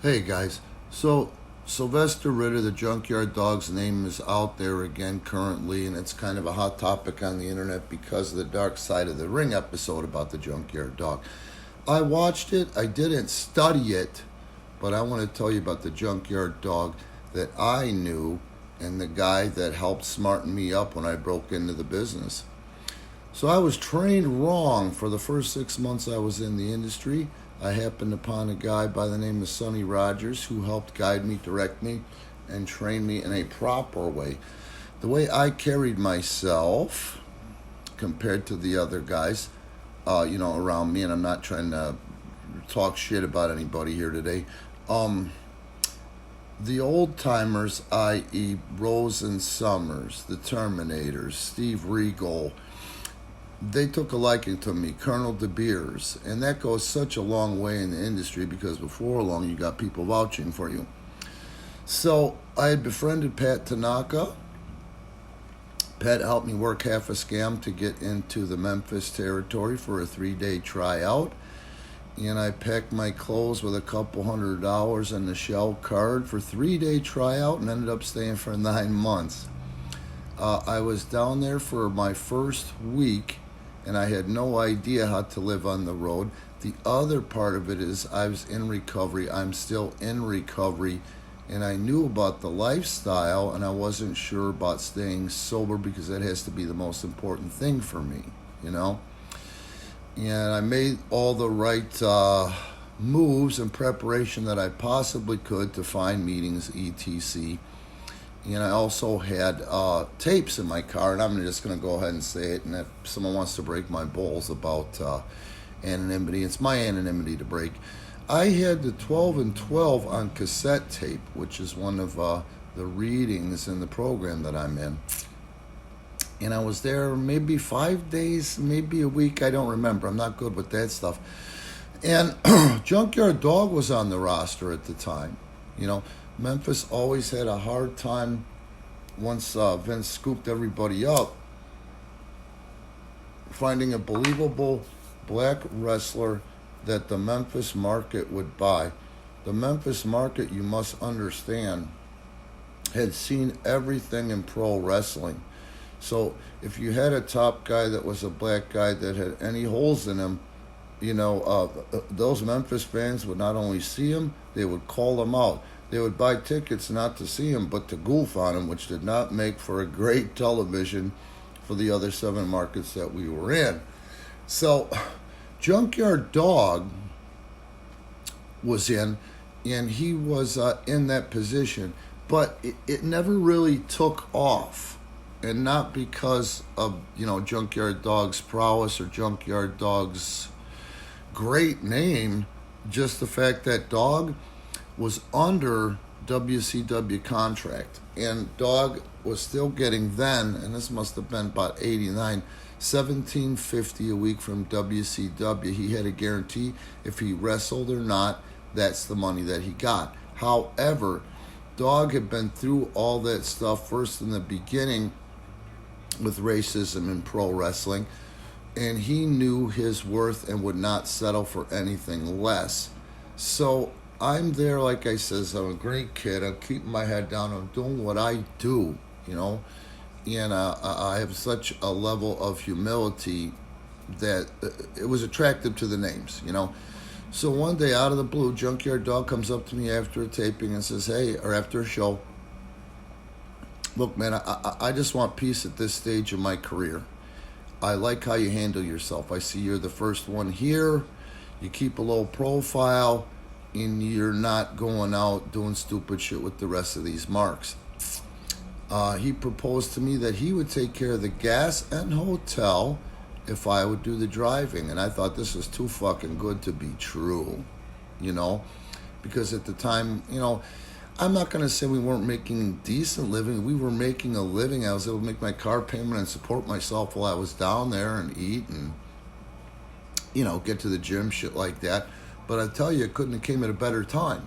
Hey guys, so Sylvester Ritter, the Junkyard Dog's name is out there again currently, and it's kind of a hot topic on the internet because of the Dark Side of the Ring episode about the Junkyard Dog. I watched it, I didn't study it, but I want to tell you about the Junkyard Dog that I knew and the guy that helped smarten me up when I broke into the business. So I was trained wrong for the first 6 months I was in the industry. I happened upon a guy by the name of Sonny Rogers who helped guide me, direct me, and train me in a proper way. The way I carried myself compared to the other guys, around me, and I'm not trying to talk shit about anybody here today. The old timers, i.e., Rose and Summers, the Terminators, Steve Regal, they took a liking to me, Colonel De Beers, and that goes such a long way in the industry because before long you got people vouching for you. So I had befriended Pat Tanaka. Pat helped me work half a scam to get into the Memphis territory for a 3-day tryout, and I packed my clothes with a couple $100 and the shell card for 3-day tryout and ended up staying for 9 months. I was down there for my first week, and I had no idea how to live on the road. The other part of it is I was in recovery. I'm still in recovery, and I knew about the lifestyle, and I wasn't sure about staying sober because that has to be the most important thing for me, And I made all the right moves and preparation that I possibly could to find meetings, etc. And I also had tapes in my car, and I'm just going to go ahead and say it. And if someone wants to break my balls about anonymity, it's my anonymity to break. I had the 12 and 12 on cassette tape, which is one of the readings in the program that I'm in. And I was there maybe 5 days, maybe a week. I don't remember. I'm not good with that stuff. And Junkyard Dog was on the roster at the time, Memphis always had a hard time once Vince scooped everybody up finding a believable black wrestler that the Memphis market would buy. The Memphis market, you must understand, had seen everything in pro wrestling. So if you had a top guy that was a black guy that had any holes in him, those Memphis fans would not only see him, they would call him out. They would buy tickets not to see him, but to goof on him, which did not make for a great television for the other 7 markets that we were in. So, Junkyard Dog was in, and he was in that position, but it never really took off. And not because of, Junkyard Dog's prowess or Junkyard Dog's great name, just the fact that Dog was under WCW contract, and Dog was still getting then, and this must have been about 89, $17.50 a week from WCW. He had a guarantee if he wrestled or not, that's the money that he got. However, Dog had been through all that stuff first in the beginning with racism in pro wrestling, and he knew his worth and would not settle for anything less. So I'm there, like I says, I'm a great kid. I'm keeping my head down. I'm doing what I do, and I have such a level of humility that it was attractive to the names, So one day, out of the blue, Junkyard Dog comes up to me after a taping and says, hey, or after a show, look, man, I just want peace at this stage of my career. I like how you handle yourself. I see you're the first one here. You keep a low profile, and you're not going out doing stupid shit with the rest of these marks. He proposed to me that he would take care of the gas and hotel if I would do the driving. And I thought this was too fucking good to be true, because at the time, I'm not going to say we weren't making a decent living. We were making a living. I was able to make my car payment and support myself while I was down there and eat and, get to the gym, shit like that. But I tell you, it couldn't have came at a better time,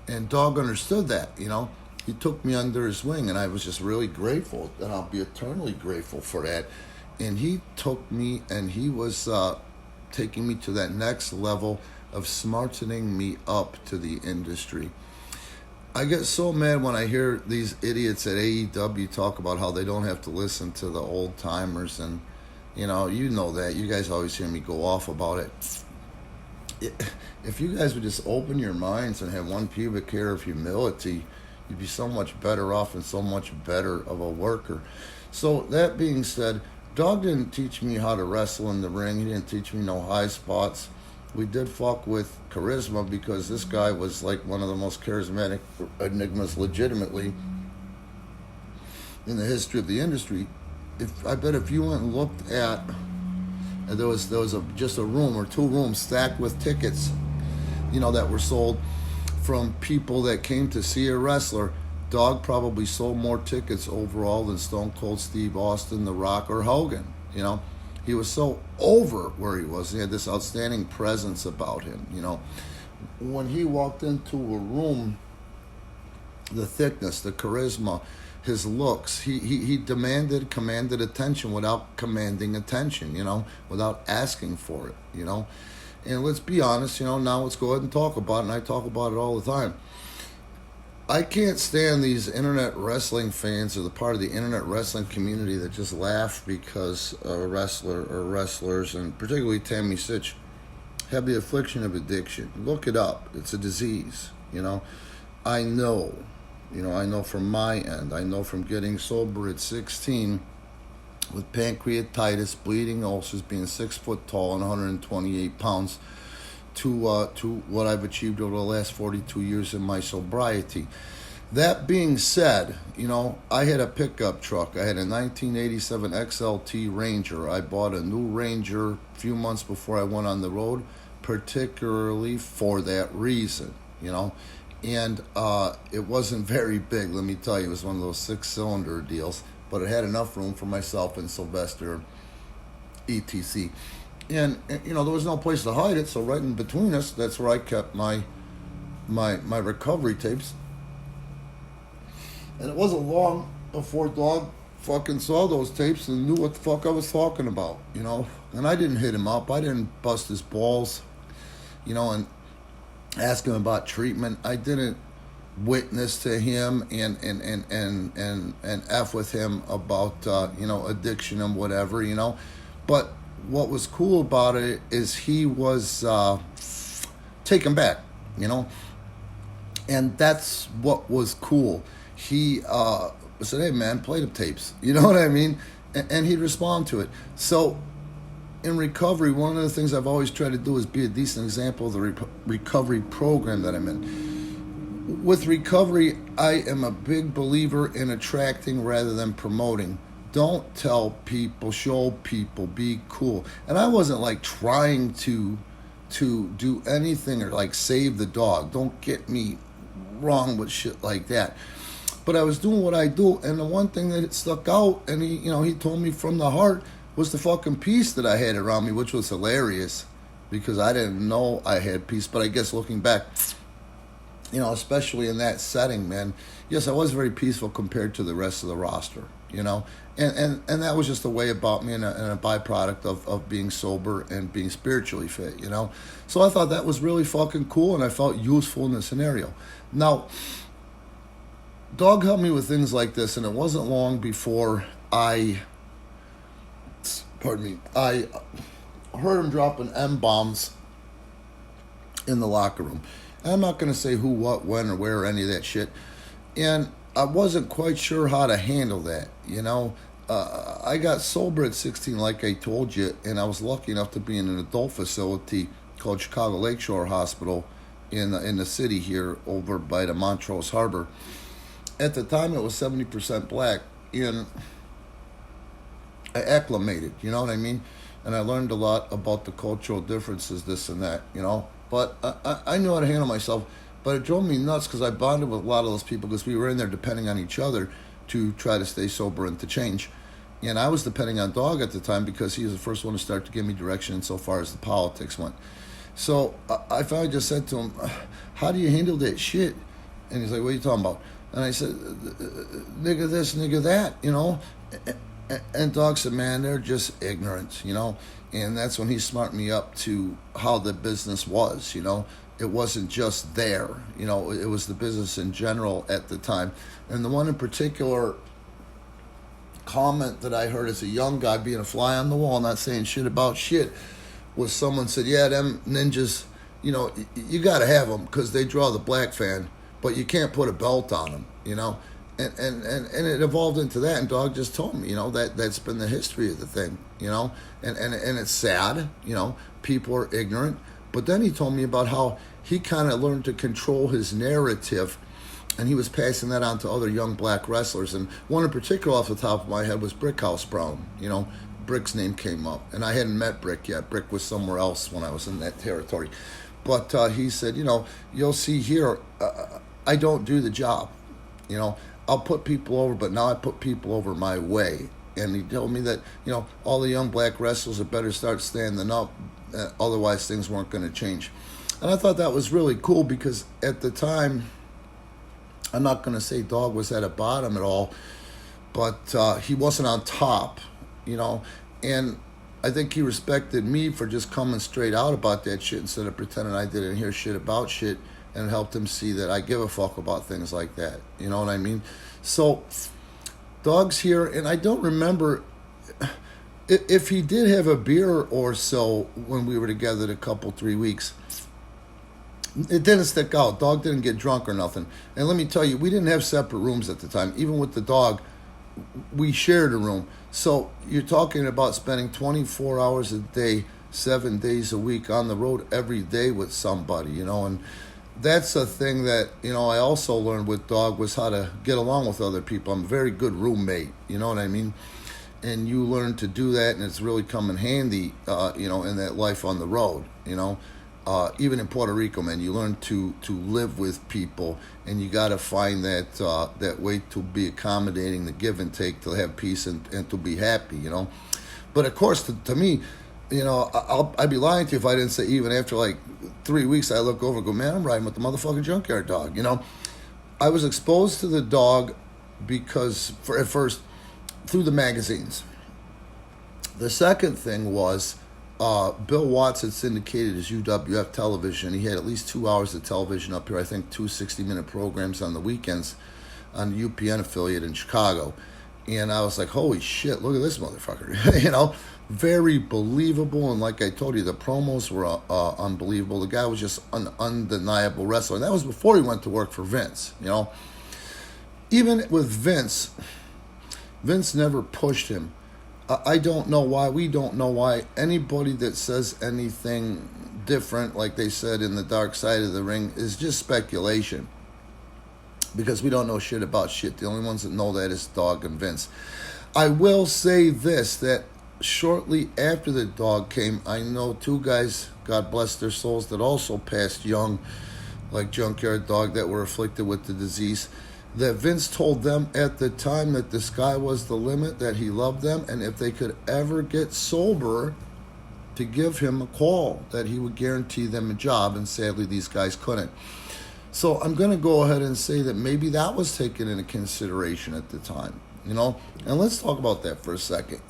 And Dog understood that, He took me under his wing, and I was just really grateful, and I'll be eternally grateful for that. And he took me, and he was taking me to that next level of smartening me up to the industry. I get so mad when I hear these idiots at AEW talk about how they don't have to listen to the old timers, and you know that. You guys always hear me go off about it. If you guys would just open your minds and have one pubic hair of humility, you'd be so much better off and so much better of a worker. So that being said, Dog didn't teach me how to wrestle in the ring. He didn't teach me no high spots. We did fuck with charisma because this guy was like one of the most charismatic enigmas legitimately in the history of the industry. I bet if you went and looked at, there was just a room or two rooms stacked with tickets, that were sold from people that came to see a wrestler. Dog probably sold more tickets overall than Stone Cold Steve Austin, The Rock, or Hogan. He was so over where he was. He had this outstanding presence about him. When he walked into a room, the thickness, the charisma, his looks, he commanded attention without commanding attention, without asking for it, And let's be honest, now let's go ahead and talk about it, and I talk about it all the time. I can't stand these internet wrestling fans or the part of the internet wrestling community that just laugh because a wrestler or wrestlers, and particularly Tammy Sitch, have the affliction of addiction. Look it up. It's a disease, I know from my end. I know from getting sober at 16 with pancreatitis, bleeding ulcers, being 6 foot tall and 128 pounds, to what I've achieved over the last 42 years in my sobriety. That being said, I had a pickup truck. I had a 1987 XLT Ranger. I bought a new Ranger a few months before I went on the road, particularly for that reason, And it wasn't very big, let me tell you. It was one of those 6-cylinder deals, but it had enough room for myself and Sylvester, etc. And there was no place to hide it, so right in between us, that's where I kept my recovery tapes. And it wasn't long before Dog fucking saw those tapes and knew what the fuck I was talking about, And I didn't hit him up. I didn't bust his balls, and ask him about treatment. I didn't witness to him and F with him about, addiction and whatever, But what was cool about it is he was taken back, and that's what was cool. He said, "Hey man, play the tapes," you know what I mean, and he'd respond to it. So in recovery, one of the things I've always tried to do is be a decent example of the recovery program that I'm in. With recovery, I am a big believer in attracting rather than promoting. Don't tell people, show people, be cool. And I wasn't like trying to do anything or like save the dog. Don't get me wrong with shit like that. But I was doing what I do, and the one thing that stuck out, and he told me from the heart, was the fucking peace that I had around me, which was hilarious because I didn't know I had peace. But I guess looking back, especially in that setting, man, yes, I was very peaceful compared to the rest of the roster, and that was just a way about me and a byproduct of being sober and being spiritually fit, So I thought that was really fucking cool, and I felt useful in the scenario. Now, Dog helped me with things like this, and it wasn't long before I heard him dropping M-bombs in the locker room. And I'm not going to say who, what, when, or where, or any of that shit. And I wasn't quite sure how to handle that, I got sober at 16, like I told you, and I was lucky enough to be in an adult facility called Chicago Lakeshore Hospital in the city here over by the Montrose Harbor. At the time, it was 70% black, and I acclimated, you know what I mean? And I learned a lot about the cultural differences, this and that, But I knew how to handle myself. But it drove me nuts because I bonded with a lot of those people because we were in there depending on each other to try to stay sober and to change. And I was depending on Dog at the time because he was the first one to start to give me direction insofar as the politics went. So I finally just said to him, "How do you handle that shit?" And he's like, "What are you talking about?" And I said, "Nigga this, nigga that, And Dog said, man, they're just ignorant, And that's when he smarted me up to how the business was, It wasn't just there, it was the business in general at the time. And the one in particular comment that I heard as a young guy, being a fly on the wall, not saying shit about shit, was someone said, yeah, them ninjas, you got to have them because they draw the black fan, but you can't put a belt on them, And it evolved into that, and Dog just told me, that's been the history of the thing, and it's sad, people are ignorant. But then he told me about how he kind of learned to control his narrative, and he was passing that on to other young black wrestlers. And one in particular off the top of my head was Brickhouse Brown. Brick's name came up, and I hadn't met Brick yet. Brick was somewhere else when I was in that territory. But he said, you'll see here, I don't do the job, I'll put people over, but now I put people over my way. And he told me that, all the young black wrestlers had better start standing up, otherwise things weren't going to change. And I thought that was really cool because at the time, I'm not going to say Dog was at a bottom at all, but he wasn't on top, and I think he respected me for just coming straight out about that shit instead of pretending I didn't hear shit about shit, and helped him see that I give a fuck about things like that. You know what I mean? So, Dog's here, and I don't remember if he did have a beer or so when we were together a couple, 3 weeks. It didn't stick out. Dog didn't get drunk or nothing. And let me tell you, we didn't have separate rooms at the time. Even with the dog, we shared a room. So you're talking about spending 24 hours a day, 7 days a week on the road every day with somebody, and that's a thing that, I also learned with Dog was how to get along with other people. I'm a very good roommate, you know what I mean? And you learn to do that, and it's really come in handy, in that life on the road, even in Puerto Rico, man, you learn to live with people, and you got to find that way to be accommodating, the give and take, to have peace and to be happy, But of course, to me, I'd be lying to you if I didn't say even after like 3 weeks, I look over and go, man, I'm riding with the motherfucking Junkyard Dog, I was exposed to the dog because, at first, through the magazines. The second thing was, Bill Watts had syndicated his UWF television. He had at least 2 hours of television up here. I think 2 60-minute programs on the weekends on the UPN affiliate in Chicago. And I was like, holy shit, look at this motherfucker. Very believable. And like I told you, the promos were unbelievable. The guy was just an undeniable wrestler. And that was before he went to work for Vince, Even with Vince never pushed him. I don't know why. We don't know why. Anybody that says anything different, like they said in the Dark Side of the Ring, is just speculation. Because we don't know shit about shit. The only ones that know that is Dog and Vince. I will say this, that shortly after the Dog came, I know 2 guys, God bless their souls, that also passed young, like Junkyard Dog, that were afflicted with the disease, that Vince told them at the time that the sky was the limit, that he loved them, and if they could ever get sober, to give him a call, that he would guarantee them a job, and sadly these guys couldn't. So I'm going to go ahead and say that maybe that was taken into consideration at the time, and let's talk about that for a second.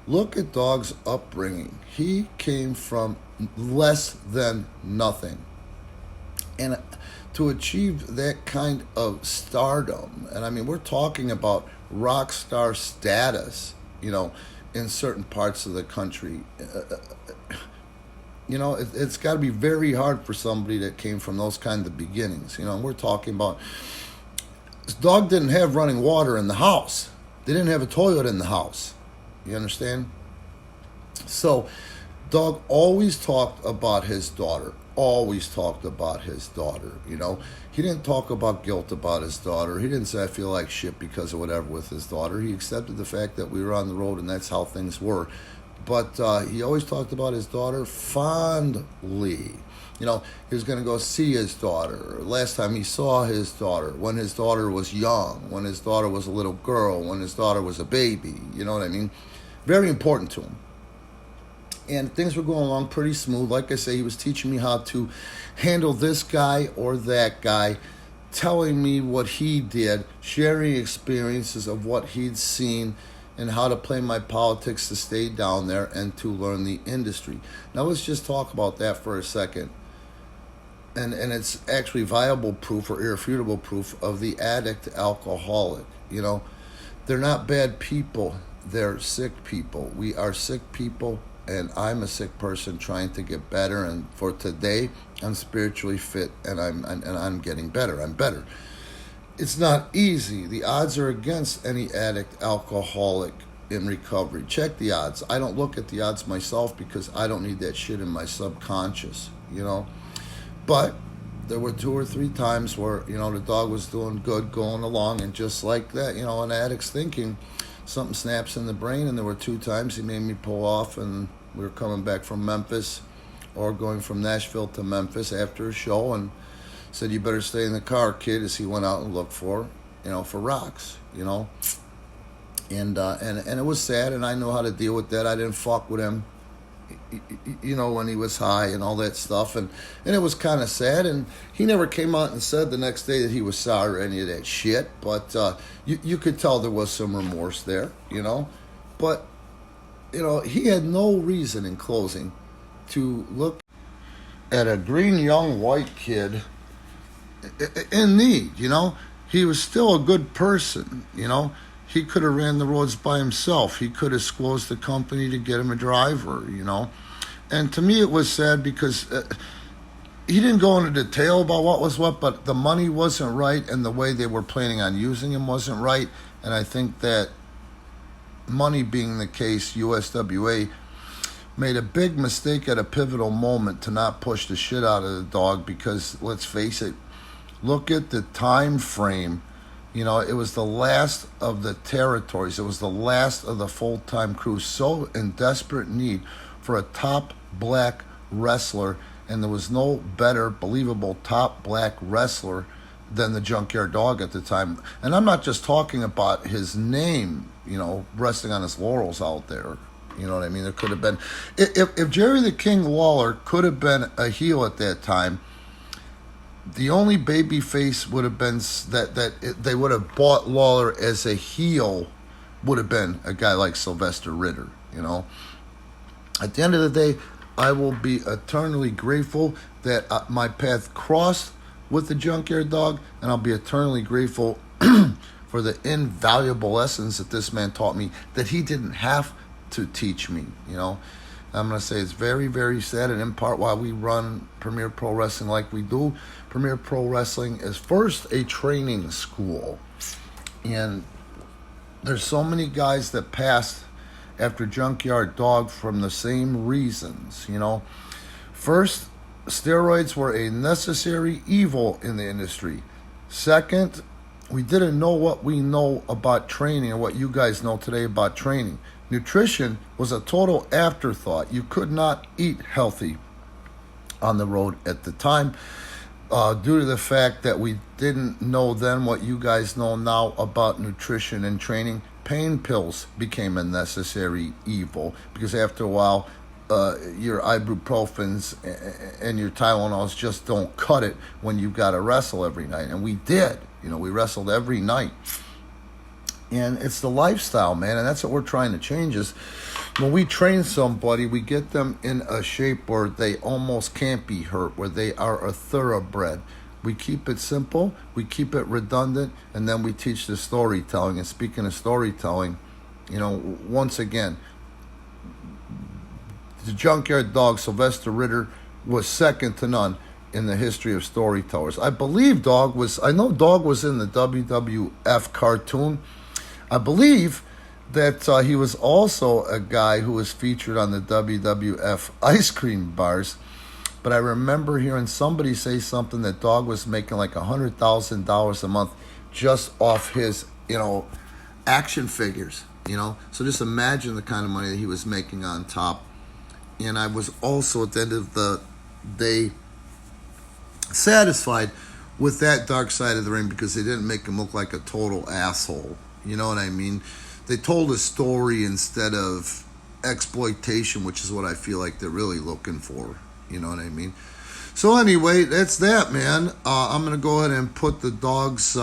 Look at Dog's upbringing. He came from less than nothing. And to achieve that kind of stardom, and I mean, we're talking about rock star status, in certain parts of the country. It's got to be very hard for somebody that came from those kind of beginnings. And we're talking about, this Dog didn't have running water in the house. They didn't have a toilet in the house. You understand? So, Dog always talked about his daughter. Always talked about his daughter, He didn't talk about guilt about his daughter. He didn't say, I feel like shit because of whatever with his daughter. He accepted the fact that we were on the road and that's how things were. But he always talked about his daughter fondly. He was going to go see his daughter. Last time he saw his daughter, when his daughter was young, when his daughter was a little girl, when his daughter was a baby. You know what I mean? Very important to him. And things were going along pretty smooth. Like I say, he was teaching me how to handle this guy or that guy, telling me what he did, sharing experiences of what he'd seen, and how to play my politics to stay down there and to learn the industry. Now let's just talk about that for a second. And it's actually viable proof or irrefutable proof of the addict alcoholic. You know, they're not bad people, they're sick people. We are sick people, and I'm a sick person trying to get better. And for today, I'm spiritually fit, and I'm getting better. I'm better. It's not easy. The odds are against any addict alcoholic in recovery. Check the odds. I don't look at the odds myself because I don't need that shit in my subconscious, you know. But there were 2 or 3 times where, you know, the dog was doing good, going along, and just like that, you know, an addict's thinking, something snaps in the brain. And there were 2 times he made me pull off, and we were coming back from Memphis or going from Nashville to Memphis after a show, and said, "You better stay in the car, kid," as he went out and looked for, you know, for rocks, you know. And it was sad, and I know how to deal with that. I didn't fuck with him, you know, when he was high and all that stuff, and it was kind of sad. And he never came out and said the next day that he was sorry or any of that shit, but you could tell there was some remorse there, you know. But, you know, he had no reason in closing to look at a green young white kid in need, you know. He was still a good person, you know. He could have ran the roads by himself. He could have squozed the company to get him a driver, you know. And to me it was sad because he didn't go into detail about what was what, but the money wasn't right, and the way they were planning on using him wasn't right. And I think that money being the case, USWA made a big mistake at a pivotal moment to not push the shit out of the dog, because let's face it, look at the time frame. You know, it was the last of the territories. It was the last of the full-time crew, so in desperate need for a top black wrestler, and there was no better believable top black wrestler than the Junkyard Dog at the time. And I'm not just talking about his name, you know, resting on his laurels out there. You know what I mean? There could have been, if Jerry the King Lawler could have been a heel at that time, the only baby face would have been they would have bought Lawler as a heel would have been a guy like Sylvester Ritter, you know. At the end of the day, I will be eternally grateful that my path crossed with the Junkyard Dog, and I'll be eternally grateful for the invaluable lessons that this man taught me that he didn't have to teach me, you know. I'm going to say it's very, very sad, and in part why we run Premier Pro Wrestling like we do. Premier Pro Wrestling is first a training school, and there's so many guys that passed after Junkyard Dog from the same reasons, you know. First, steroids were a necessary evil in the industry. Second, we didn't know what we know about training or what you guys know today about training. Nutrition was a total afterthought. You could not eat healthy on the road at the time due to the fact that we didn't know then what you guys know now about nutrition and training. Pain pills became a necessary evil because after a while, your ibuprofens and your Tylenols just don't cut it when you've got to wrestle every night. And we did. You know, we wrestled every night. And it's the lifestyle, man, and that's what we're trying to change. Is when we train somebody, we get them in a shape where they almost can't be hurt, where they are a thoroughbred. We keep it simple, we keep it redundant, and then we teach the storytelling. And speaking of storytelling, you know, once again, the Junkyard Dog, Sylvester Ritter, was second to none in the history of storytellers. I know Dog was in the WWF cartoon. I believe that he was also a guy who was featured on the WWF ice cream bars. But I remember hearing somebody say something that Dog was making like $100,000 a month just off his, you know, action figures, you know. So just imagine the kind of money that he was making on top. And I was also, at the end of the day, satisfied with that dark side of the ring because they didn't make him look like a total asshole. You know what I mean? They told a story instead of exploitation, which is what I feel like they're really looking for. You know what I mean? So anyway, that's that, man. I'm going to go ahead and put the dog's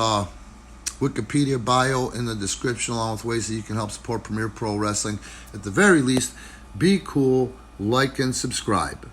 Wikipedia bio in the description, along with ways that you can help support Premier Pro Wrestling. At the very least, be cool, like, and subscribe.